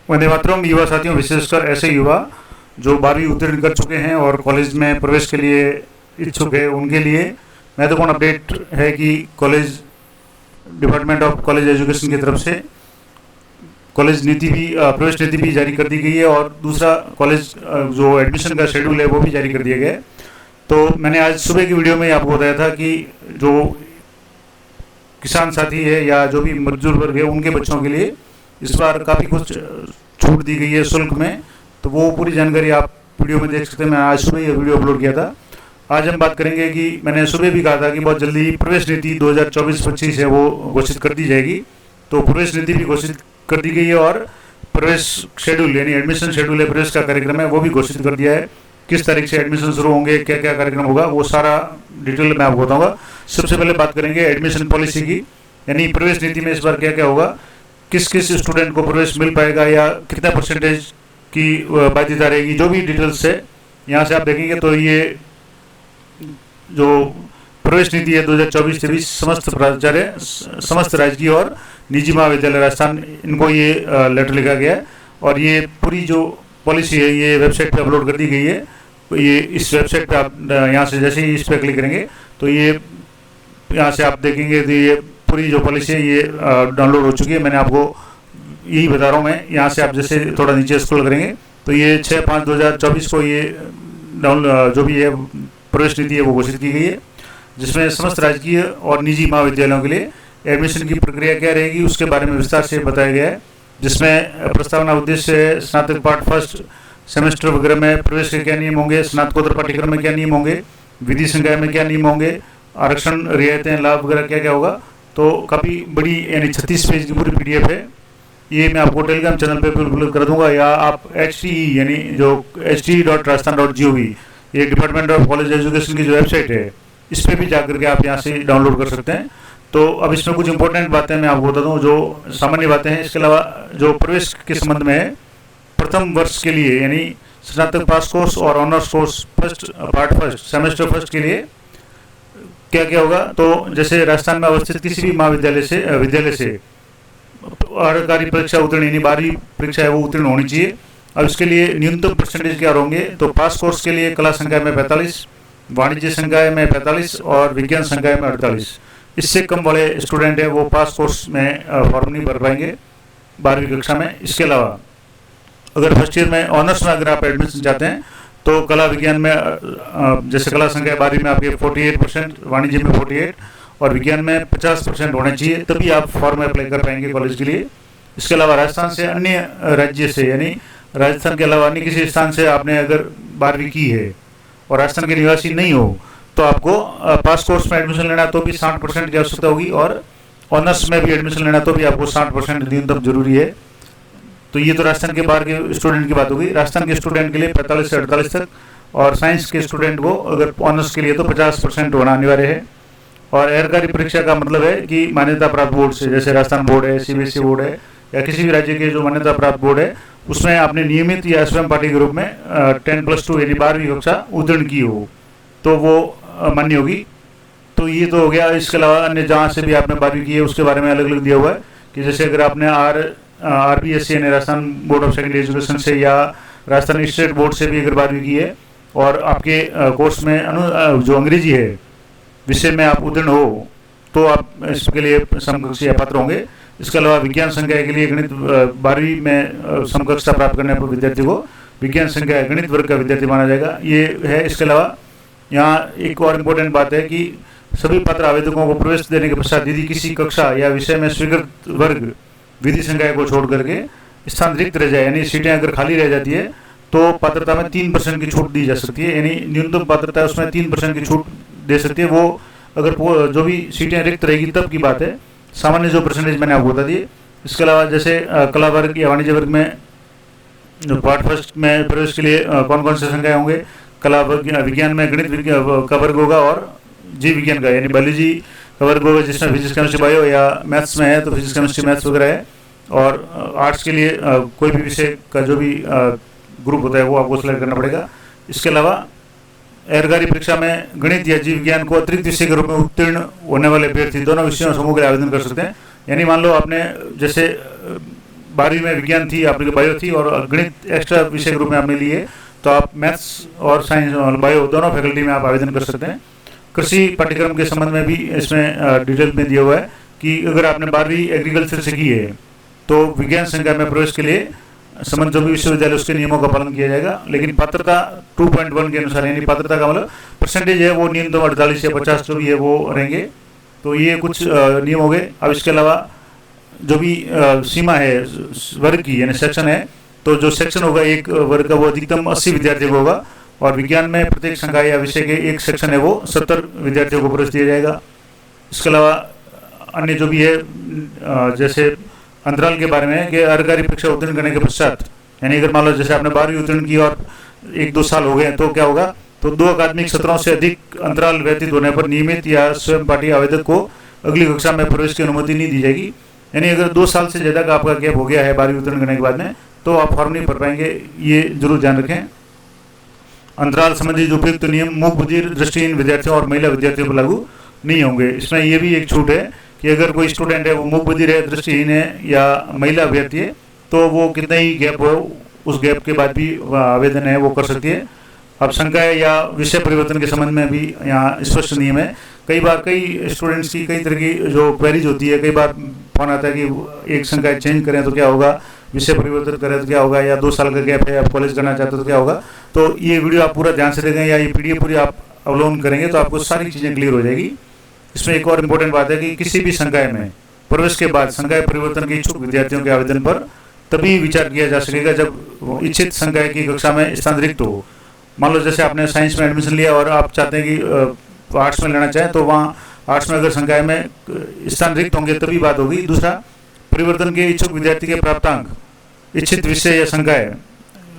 वंदे मातरम। युवा साथियों, विशेषकर ऐसे युवा जो 12वीं उत्तीर्ण कर चुके हैं और कॉलेज में प्रवेश के लिए इच्छुक है, उनके लिए महत्वपूर्ण अपडेट है कि college department of college education की तरफ से कॉलेज नीति भी प्रवेश नीति भी जारी कर दी गई है और दूसरा कॉलेज जो एडमिशन का शेड्यूल है वो भी जारी कर दिया गया है। तो मैंने आज सुबह की वीडियो में आपको बताया था कि जो किसान साथी है या जो भी मजदूर वर्ग है उनके बच्चों के लिए इस बार काफ़ी कुछ छूट दी गई है शुल्क में। तो वो पूरी जानकारी आप वीडियो में देख सकते हैं। मैं आज सुबह ये वीडियो अपलोड किया था। आज हम बात करेंगे कि मैंने सुबह भी कहा था कि बहुत जल्दी प्रवेश नीति 2024-25 है वो घोषित कर दी जाएगी। तो प्रवेश नीति भी घोषित कर दी गई है और प्रवेश शेड्यूल यानी एडमिशन शेड्यूल है, प्रवेश का कार्यक्रम है, वो भी घोषित कर दिया है। किस तारीख से एडमिशन शुरू होंगे, क्या क्या कार्यक्रम होगा, वो सारा डिटेल में आपको बताऊंगा। सबसे पहले बात करेंगे एडमिशन पॉलिसी की, यानी प्रवेश नीति में इस बार क्या क्या होगा, किस किस स्टूडेंट को प्रवेश मिल पाएगा या कितना परसेंटेज की बाध्यता रहेगी, जो भी डिटेल्स है यहाँ से आप देखेंगे। तो ये जो प्रवेश नीति है 2024-23 समस्त प्राचार्य, समस्त राजकीय और निजी महाविद्यालय राजस्थान, इनको ये लेटर लिखा गया है और ये पूरी जो पॉलिसी है ये वेबसाइट पे अपलोड कर दी गई है। ये इस वेबसाइट पे आप यहाँ से जैसे ही इस पर क्लिक करेंगे तो ये यहाँ से आप देखेंगे तो ये पूरी जो पॉलिसी है ये डाउनलोड हो चुकी है। मैंने आपको यही बता रहा हूँ। मैं यहाँ से आप जैसे थोड़ा नीचे स्क्रॉल करेंगे तो ये 6/5/2024 को ये जो भी है प्रवेश नीति है वो घोषित की गई है, जिसमें समस्त राजकीय और निजी महाविद्यालयों के लिए एडमिशन की प्रक्रिया क्या रहेगी उसके बारे में विस्तार से बताया गया है। जिसमें प्रस्तावना उद्देश्य स्नातक पाठ फर्स्ट सेमेस्टर वगैरह में प्रवेश के क्या नियम होंगे, स्नातकोत्तर पाठ्यक्रम में क्या नियम होंगे, विधि संकाय में क्या नियम होंगे, आरक्षण रियायतें लाभ वगैरह क्या क्या होगा। तो काफ़ी बड़ी यानी 36 पेज की पूरी PDF है। ये मैं आपको टेलीग्राम चैनल पे बिल्कुल कर दूंगा या आप HTE यानी जो hte.rajasthan.gov ये डिपार्टमेंट ऑफ कॉलेज एजुकेशन की जो वेबसाइट है इस पर भी जाकर के आप यहाँ से डाउनलोड कर सकते हैं। तो अब इसमें कुछ इंपॉर्टेंट बातें मैं आपको बता दूं, जो सामान्य बातें हैं। इसके अलावा जो प्रवेश के संबंध में है, प्रथम वर्ष के लिए यानी स्नातक पास कोर्स और honours course first semester first के लिए क्या क्या होगा। तो जैसे राजस्थान में अवस्थित किसी भी महाविद्यालय से आरकारी परीक्षा उत्तीर्ण यानी 12वीं परीक्षा है वो उत्तीर्ण होनी चाहिए। अब इसके लिए न्यूनतम परसेंटेज क्या होंगे, तो पास कोर्स के लिए कला संकाय में 45, वाणिज्य संकाय में 45 और विज्ञान संकाय में 48। इससे कम वाले स्टूडेंट है वो पास कोर्स में फॉर्म नहीं भर पाएंगे 12वीं कक्षा में। इसके अलावा अगर फर्स्ट ईयर में ऑनर्स में अगर आप एडमिशन चाहते हैं तो कला विज्ञान में जैसे कला संकाय 12वीं में आपके 48%, वाणिज्य में 48 और विज्ञान में 50% होना चाहिए, तभी आप फॉर्म अप्लाई कर पाएंगे कॉलेज के लिए। इसके अलावा राजस्थान से अन्य राज्य से यानी राजस्थान के अलावा अन्य किसी स्थान से आपने अगर 12वीं की है और राजस्थान के निवासी नहीं हो तो आपको पास कोर्स में एडमिशन लेना तो भी 60% की आवश्यकता होगी और ऑनर्स में भी एडमिशन लेना तो भी आपको 60% न्यूनतम जरूरी है। तो ये तो राजस्थान के बाहर के स्टूडेंट की बात होगी। राजस्थान के स्टूडेंट के लिए 45 से 48 तक और साइंस के स्टूडेंट को अगर ऑनर्स के लिए तो 50% होना अनिवार्य है। और गैरकारी परीक्षा का मतलब है कि मान्यता प्राप्त बोर्ड से, जैसे राजस्थान बोर्ड है, CBSE बोर्ड है या किसी भी राज्य के जो मान्यता प्राप्त बोर्ड है उसमें आपने नियमित या स्वयं पाठी के रूप में 10+2 यानी 12वीं कक्षा उत्तीर्ण की हो तो वो मान्य होगी। तो ये तो हो गया। इसके अलावा अन्य जहाँ से भी आपने 12वीं की है उसके बारे में अलग अलग दिया हुआ है कि जैसे अगर आपने RBSC यानी Rajasthan board of secondary education से या राजस्थान स्टेट बोर्ड से भी अगर 12वीं की है और आपके कोर्स में जो अंग्रेजी है विषय में आप उत्तीर्ण हो तो आप इसके लिए समकक्ष या पात्र होंगे। इसके अलावा विज्ञान संकाय के लिए गणित 12वीं में समकक्षता प्राप्त करने पर विद्यार्थी को विज्ञान संकाय गणित वर्ग का विद्यार्थी माना जाएगा, ये है। इसके अलावा यहाँ एक और इम्पोर्टेंट बात है कि सभी पात्र आवेदकों को प्रवेश देने के पश्चात यदि किसी कक्षा या विषय में स्वीकृत वर्ग विधि संकाय को छोड़ करके स्थान रिक्त रह जाए यानी सीटें अगर खाली रह जाती है तो पात्रता में 3% की छूट दी जा सकती है, यानी न्यूनतम पात्रता है उसमें 3% की छूट दे सकती है। वो अगर जो भी सीटें रिक्त रहेगी तब की बात है, सामान्य जो परसेंटेज मैंने आपको बता दिए। इसके अलावा जैसे कला वर्ग या वाणिज्य वर्ग में पार्ट फर्स्ट में प्रवेश के लिए कौन कौन से संकाय होंगे, कला विज्ञान में गणित का वर्ग होगा और जीव विज्ञान का यानी बायोलॉजी का वर्ग होगा जिसमें फिजिक्स केमिस्ट्री बायो या मैथ्स में है तो फिजिक्स केमिस्ट्री मैथ्स वगैरह है। और आर्ट्स के लिए कोई भी विषय का जो भी ग्रुप होता है वो आपको सिलेक्ट करना पड़ेगा। इसके अलावा गैरकारी परीक्षा में गणित या जीव विज्ञान को अतिरिक्त विषय के रूप में उत्तीर्ण होने वाले अभ्यर्थी दोनों विषयों समूह के लिए आवेदन कर सकते हैं। यानी मान लो आपने जैसे 12वीं में विज्ञान थी, आपकी बायो थी और गणित एक्स्ट्रा विषय के रूप में आपने लिए, तो आप मैथ्स और साइंस और बायो दोनों फैकल्टी में आप आवेदन कर सकते हैं। कृषि पाठ्यक्रम के संबंध में भी इसमें डिटेल में दिया हुआ है कि अगर आपने 12वीं एग्रीकल्चर से की है तो विज्ञान संकाय में प्रवेश के लिए संबंध जो भी विश्वविद्यालय उसके नियमों का पालन किया जाएगा। लेकिन पात्रता 2.1 के अनुसार, यानी पात्रता का मतलब परसेंटेज है वो न्यूनतम 48 या 50 जो भी है वो रहेंगे। तो ये कुछ नियम हो गए। अब इसके अलावा जो भी सीमा है वर्ग की, यानी सेक्शन है, तो जो सेक्शन होगा एक वर्ग का वो अधिकतम 80 विद्यार्थियों को होगा और विज्ञान में प्रत्येक संकाय या विषय के एक सेक्शन है वो 70 विद्यार्थियों को प्रवेश दिया जाएगा। इसके अलावा अन्य जो भी है जैसे अंतराल के बारे में है कि अर्हकारी परीक्षा उत्तीर्ण करने के पश्चात, यानी अगर मान लो जैसे आपने 12वीं उत्तीर्ण की और 1-2 साल हो गए तो क्या होगा, तो 2 अकादमिक सत्रों से अधिक अंतराल व्यतीत होने पर नियमित या स्वयं पाठी आवेदक को अगली कक्षा में प्रवेश की अनुमति नहीं दी जाएगी। यानी अगर 2 साल से ज़्यादा का आपका गैप हो गया है 12वीं उत्तीर्ण करने के बाद में, तो आप फॉर्म नहीं भर पाएंगे, ये जरूर ध्यान रखें। अंतराल संबंधी जो उपयुक्त नियम मूक बधिर, दृष्टिहीन विद्यार्थियों और महिला विद्यार्थियों पर लागू नहीं होंगे। इसमें ये भी एक छूट है कि अगर कोई स्टूडेंट है वो मूक बधिर है, दृष्टिहीन है या महिला अभ्यर्थी है, तो वो कितना ही गैप हो उस गैप के बाद भी आवेदन है वो कर सकती है। अब संकाय या विषय परिवर्तन के संबंध में भी यहाँ स्पष्ट नियम है। कई बार कई स्टूडेंट्स की कई तरह की जो क्वेरीज होती है, कई बार फोन आता है कि एक संकाय चेंज करें तो क्या होगा, विषय परिवर्तन करें तो क्या होगा, या 2 साल का गैप है आप कॉलेज करना चाहते हो तो क्या होगा। तो ये वीडियो आप पूरा ध्यान से देखें या ये PDF पूरी आप अवलोकन करेंगे तो आपको सारी चीज़ें क्लियर हो जाएगी। इसमें एक और इम्पोर्टेंट बात है कि किसी भी संकाय में प्रवेश के बाद संकाय परिवर्तन के इच्छुक विद्यार्थियों के आवेदन पर तभी विचार किया जा सकेगा जब इच्छित संकाय की कक्षा में स्थान रिक्त हो। मान लो जैसे आपने साइंस में एडमिशन लिया और आप चाहते हैं कि आर्ट्स में लेना चाहें, तो वहाँ आर्ट्स में अगर संकाय में स्थान रिक्त होंगे तभी बात होगी। दूसरा, परिवर्तन के इच्छुक विद्यार्थी के प्राप्तांक इच्छित विषय या संकाय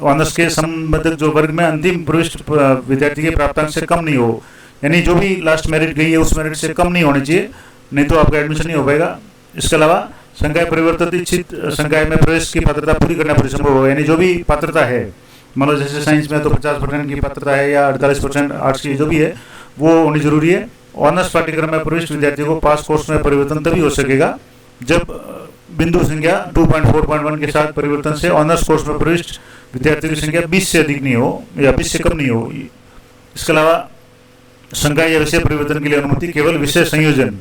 ऑनर्स के संबंधित जो वर्ग में अंतिम प्रविष्ट विद्यार्थी के प्राप्तांक से कम नहीं हो, यानी जो भी लास्ट मेरिट गई है उस मेरिट से कम नहीं होनी चाहिए, नहीं तो आपका एडमिशन नहीं हो पाएगा। इसके अलावा संकाय परिवर्तित इच्छित संकाय में प्रवेश की पात्रता पूरी करना परिसंभव होगा, यानी जो भी पात्रता है, मान लो जैसे साइंस में तो 50% की पात्रता है या 48% आर्ट्स की जो भी है वो होनी जरूरी है। ऑनर्स पाठ्यक्रम में प्रविष्ट विद्यार्थी को पास कोर्स में परिवर्तन तभी हो सकेगा जब बिंदु संख्या 2.4.1 के साथ परिवर्तन से ऑनर्स कोर्स में प्रविष्ट विद्यार्थियों की संख्या 20 से अधिक नहीं हो या 20 से कम नहीं हो। इसके अलावा संकाय या विषय परिवर्तन के लिए अनुमति केवल विषय संयोजन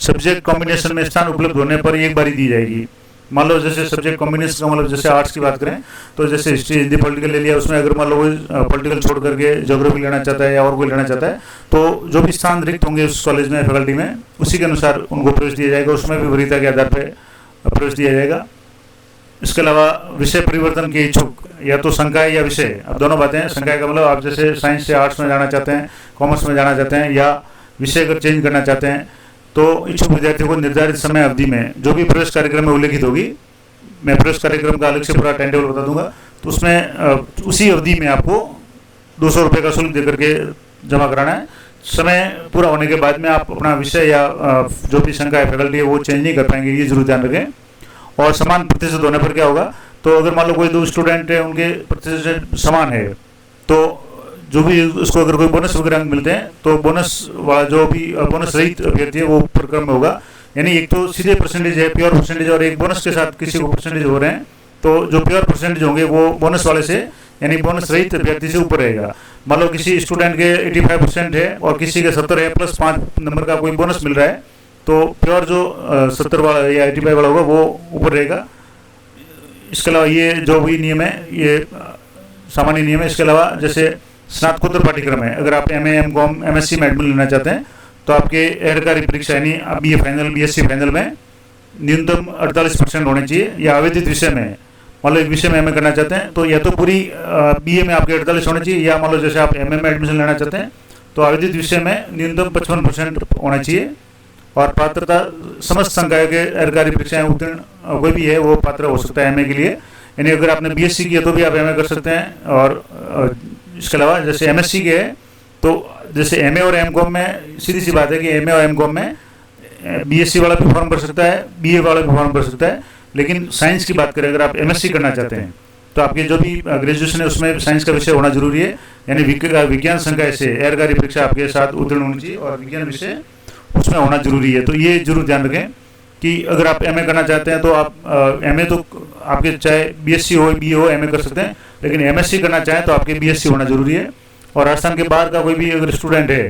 सब्जेक्ट कॉम्बिनेशन में स्थान उपलब्ध होने पर एक बारी दी जाएगी। मान लो जैसे सब्जेक्ट कॉम्बिनेशन का मतलब जैसे आर्ट्स की बात करें तो जैसे हिस्ट्री, हिंदी, पॉलिटिकल ले लिया, उसमें अगर मान लो कोई पॉलिटिकल छोड़ करके ज्योग्राफी लेना चाहता है या और कोई लेना चाहता है, तो जो भी स्थान रिक्त होंगे उस कॉलेज में फैकल्टी में उसी के अनुसार उनको प्रवेश दिया जाएगा, उसमें भी वरीयता के आधार पर प्रवेश दिया जाएगा। इसके अलावा विषय परिवर्तन के इच्छुक या तो संकाय या विषय, अब दोनों बातें हैं। संकाय का मतलब आप जैसे साइंस से आर्ट्स में जाना चाहते हैं, कॉमर्स में जाना चाहते हैं या विषय अगर चेंज करना चाहते हैं, तो इच्छुक विद्यार्थियों को निर्धारित समय अवधि में जो भी प्रवेश कार्यक्रम में उल्लेखित होगी, मैं प्रवेश कार्यक्रम का अलग से पूरा टाइम टेबल बता दूंगा, तो उसमें उसी अवधि में आपको 200 रुपये का शुल्क देकर के जमा कराना है। समय पूरा होने के बाद में आप अपना विषय या जो भी संकाय फैकल्टी है वो चेंज नहीं कर पाएंगे, ये जरूर ध्यान रखें। और समान प्रतिशत होने पर क्या होगा, तो अगर मान लो कोई 2 स्टूडेंट है उनके प्रतिशत समान है, तो जो भी उसको अगर कोई बोनस वगैरह अंक मिलते हैं तो बोनस वाला जो भी बोनस रहित अभ्यर्थी है वो ऊपर क्रम में होगा। यानी एक तो सीधे परसेंटेज है, प्योर परसेंटेज, और एक बोनस के साथ किसी को परसेंटेज हो रहे हैं, तो जो प्योर परसेंटेज होंगे वो बोनस वाले से यानी बोनस रहित अभ्यर्थी से ऊपर रहेगा। मान लो किसी स्टूडेंट के 85% है और किसी के 70 है प्लस 5 नंबर का कोई बोनस मिल रहा है, तो प्योर जो 70 वाला या 85 वाला होगा वो ऊपर रहेगा। इसके अलावा ये जो भी नियम है ये सामान्य नियम है। इसके अलावा जैसे स्नातकोत्तर पाठ्यक्रम है, अगर आप MA, MCOM, MSc में एडमिशन लेना चाहते हैं तो आपके अर्हकारी परीक्षा यानी BA फाइनल, BSc फाइनल में न्यूनतम 48% होने चाहिए, या आवेदित विषय में मान लो एक विषय में MA करना चाहते हैं तो या तो पूरी BA में आपके 48 होने चाहिए, या मान लो जैसे आप MA में एडमिशन लेना चाहते हैं तो आवेदित विषय में न्यूनतम 55% होना चाहिए। और पात्रता समस्त संकाय के अर्हकारी परीक्षाएं उत्तीर्ण कोई भी है वो पात्र हो सकता है MA के लिए, यानी अगर आपने BSc किया तो भी आप MA कर सकते हैं। और इसके अलावा जैसे MSc के है तो जैसे MA और MCOM में सीधी सी बात है कि MA और MCOM में BSc वाला भी फॉर्म भर सकता है, BA वाला भी फॉर्म भर सकता है, लेकिन साइंस की बात करें अगर आप MSc करना चाहते हैं तो आपके जो भी ग्रेजुएशन है उसमें साइंस का विषय होना जरूरी है, यानी विज्ञान संकाय से अर्हकारी परीक्षा आपके साथ उत्तीर्ण होनी चाहिए और विज्ञान विषय उसमें होना जरूरी है। तो ये जरूर ध्यान रखें। कि अगर आप एमए करना चाहते हैं तो आप एमए तो आपके चाहे बीएससी हो, बीए हो, एमए कर सकते हैं, लेकिन एमएससी करना चाहें तो आपके बीएससी होना जरूरी है। और राजस्थान के बाहर का कोई भी अगर स्टूडेंट है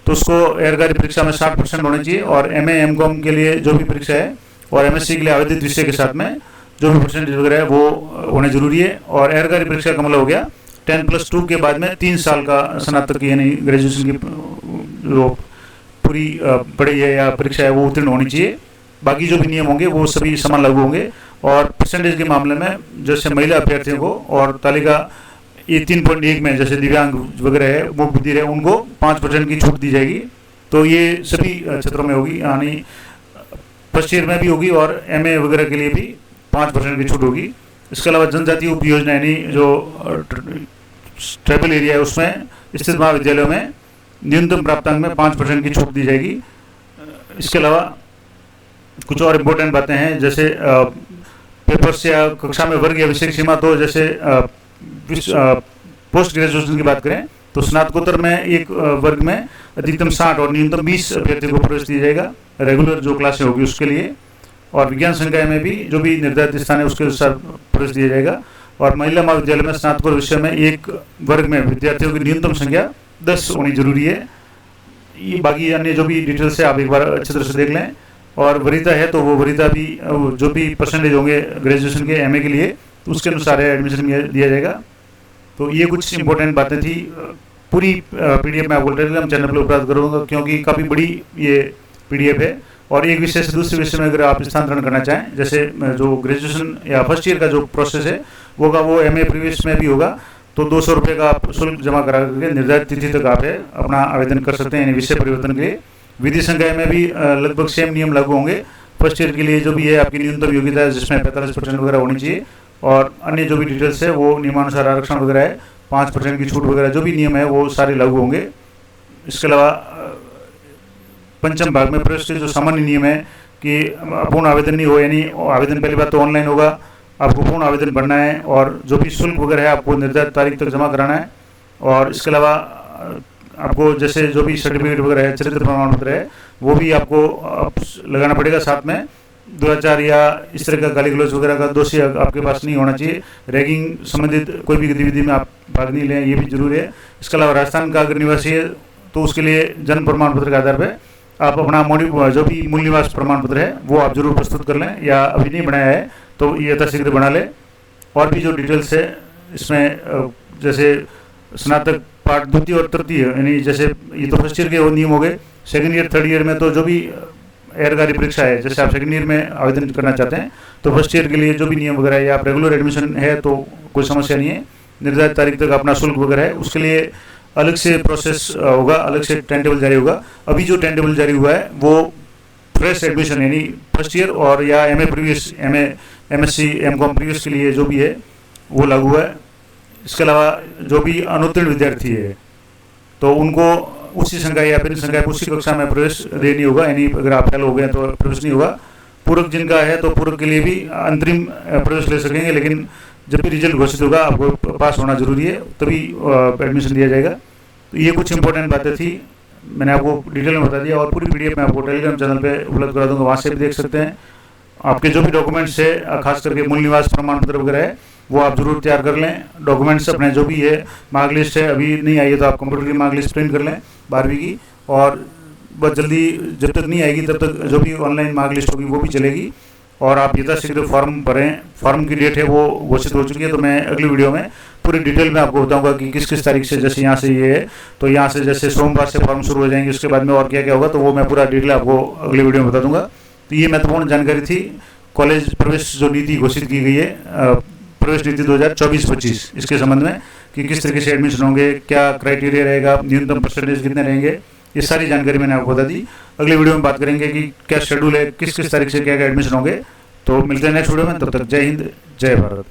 तो उसको एयरगारी परीक्षा में 60% होने चाहिए, और एमए एमकॉम के लिए जो भी परीक्षा है और एमएससी के लिए आवेदित विषय के साथ में जो भी परसेंटेज वगैरह है वो होने जरूरी है। और एयरगारी परीक्षा का मतलब हो गया 10+2 के बाद में 3 साल का स्नातक की यानी ग्रेजुएशन की जो पूरी पढ़ाई है या परीक्षा है वो उत्तीर्ण होनी चाहिए। बाकी जो भी नियम होंगे वो सभी समान लागू होंगे। और परसेंटेज के मामले में जैसे महिला अभ्यर्थियों को और तालिका ये 3.1 में जैसे दिव्यांग वगैरह है वो बुद्धि है उनको 5% की छूट दी जाएगी। तो ये सभी क्षेत्रों में होगी, यानी फर्स्ट ईयर में भी होगी और एमए वगैरह के लिए भी 5% की छूट होगी। इसके अलावा जनजातीय उप योजना यानी जो ट्राइबल एरिया है उसमें स्थित महाविद्यालयों में न्यूनतम प्राप्तांक में 5% की छूट दी जाएगी। इसके अलावा कुछ और इम्पोर्टेंट बातें हैं, जैसे पेपर्स या कक्षा में वर्ग या विषय की सीमा, तो जैसे पोस्ट ग्रेजुएशन की बात करें तो स्नातकोत्तर में एक वर्ग में अधिकतम 60 और न्यूनतम 20 अभ्यर्थियों को प्रवेश दिया जाएगा, रेगुलर जो क्लासें होगी उसके लिए। और विज्ञान संकाय में भी जो भी निर्धारित स्थान है उसके अनुसार प्रवेश दिया जाएगा। और महिला महाविद्यालय में स्नातकोत्तर विषय में एक वर्ग में विद्यार्थियों की न्यूनतम संख्या 10 होनी जरूरी है। ये बाकी अन्य जो भी डिटेल्स है आप एक बार अच्छी तरह से देख लें। और वरीयता है तो वो वरीयता भी जो भी परसेंटेज होंगे ग्रेजुएशन के एमए के लिए तो उसके अनुसार एडमिशन दिया जाएगा। तो ये कुछ इंपॉर्टेंट बातें थी। पूरी पीडीएफ मैं आपको टेलीग्राम चैनल पर उपलब्ध करूँगा क्योंकि काफ़ी बड़ी ये पीडीएफ है। और एक विषय से दूसरे विषय में अगर आप स्थानांतरण करना चाहें, जैसे जो ग्रेजुएशन या फर्स्ट ईयर का जो प्रोसेस है वो होगा, वो एमए प्रीवियस में भी होगा, तो 200 रुपये का आप शुल्क जमा करा करके निर्धारित तिथि तक आप अपना आवेदन कर सकते हैं यानी विषय परिवर्तन के लिए। विधि संकाय में भी लगभग सेम नियम लागू होंगे। फर्स्ट ईयर के लिए जो भी है आपकी न्यूनतम योग्यता है जिसमें 45% वगैरह होनी चाहिए, और अन्य जो भी डिटेल्स है वो नियमानुसार आरक्षण वगैरह है, 5% की छूट वगैरह जो भी नियम है वो सारे लागू होंगे। इसके अलावा पंचम भाग में प्रवेश के जो सामान्य नियम है कि पूर्ण आवेदन नहीं हो, यानी आवेदन पहली बात तो ऑनलाइन होगा, आपको पूर्ण आवेदन भरना है और जो भी शुल्क वगैरह है आपको निर्धारित तारीख तक जमा कराना है। और इसके अलावा आपको जैसे जो भी सर्टिफिकेट वगैरह है, चरित्र प्रमाण पत्र है, वो भी आपको लगाना पड़ेगा साथ में। दुराचार या इस तरह का गाली गलौज वगैरह का दोषी आपके पास नहीं होना चाहिए। रैगिंग संबंधित कोई भी गतिविधि में आप भाग नहीं लें, ये भी जरूरी है। इसके अलावा राजस्थान का अगर निवासी है तो उसके लिए जन्म प्रमाण पत्र के आधार पर आप अपना जो भी मूल निवास प्रमाण पत्र है वो आप जरूर प्रस्तुत कर लें, या अभी नहीं बनाया है तो ये यथाशीघ्र बना लें। और भी जो डिटेल्स है इसमें जैसे स्नातक पाठ द्वितीय और तृतीय, यानी जैसे ये तो फर्स्ट ईयर के वो नियम हो गए। सेकंड ईयर थर्ड ईयर में तो जो भी एयरगारी परीक्षा है, जैसे आप सेकंड ईयर में आवेदन करना चाहते हैं तो फर्स्ट ईयर के लिए जो भी नियम वगैरह है, या आप रेगुलर एडमिशन है तो कोई समस्या नहीं है। निर्धारित तारीख तक अपना शुल्क वगैरह है उसके लिए अलग से प्रोसेस होगा, अलग से टाइम टेबल जारी होगा। अभी जो टाइम टेबल जारी हुआ है वो फ्रेश एडमिशन यानी फर्स्ट ईयर और या MA previous, MSc MCom previous के लिए जो भी है वो लागू है। इसके अलावा जो भी अनुत्तीर्ण विद्यार्थी है तो उनको उसी संकाय या फिर संकाय उसी कक्षा में प्रवेश देनी होगा, यानी अगर आप फेल हो गए तो प्रवेश नहीं होगा। पूरक जिनका है तो पूरक के लिए भी अंतरिम प्रवेश ले सकेंगे, लेकिन जब भी रिजल्ट घोषित होगा आपको पास होना जरूरी है, तभी एडमिशन दिया जाएगा। तो ये कुछ इंपॉर्टेंट बातें थी, मैंने आपको डिटेल में बता दिया। और पूरी पीडीएफ मैं आपको टेलीग्राम चैनल पे उपलब्ध करा दूंगा, वहाँ से भी देख सकते हैं। आपके जो भी डॉक्यूमेंट्स है, खास करके मूल निवास प्रमाण पत्र वगैरह है वो आप जरूर तैयार कर लें। डॉक्यूमेंट्स अपने जो भी है, मार्कलिस्ट है अभी नहीं आई है तो आप कंप्यूटर की मार्कलिस्ट प्रिंट कर लें 12वीं की, और बहुत जल्दी जब तक नहीं आएगी तब तक जो भी ऑनलाइन मार्कलिस्ट होगी वो भी चलेगी। और आप यथाशीघ्र फॉर्म भरें। फॉर्म की डेट है वो घोषित हो चुकी है, तो मैं अगली वीडियो में पूरी डिटेल में आपको बताऊंगा कि किस किस तारीख से, जैसे यहाँ से ये है तो यहाँ से जैसे सोमवार से फॉर्म शुरू हो जाएंगे, उसके बाद में और क्या क्या होगा तो वो मैं पूरा डिटेल आपको अगली वीडियो में बता दूंगा। तो ये महत्वपूर्ण जानकारी थी। कॉलेज प्रवेश जो नीति घोषित की गई है, प्रवेश नीति 2024-25, इसके संबंध में कि किस तरीके से एडमिशन होंगे, क्या क्राइटेरिया रहेगा, न्यूनतम परसेंटेज कितने रहेंगे, ये सारी जानकारी मैंने आपको बता दी। अगली वीडियो में बात करेंगे कि क्या शेड्यूल है, किस किस तारीख से क्या क्या एडमिशन होंगे। तो मिलते हैं नेक्स्ट वीडियो में, तब तक जय हिंद जय भारत।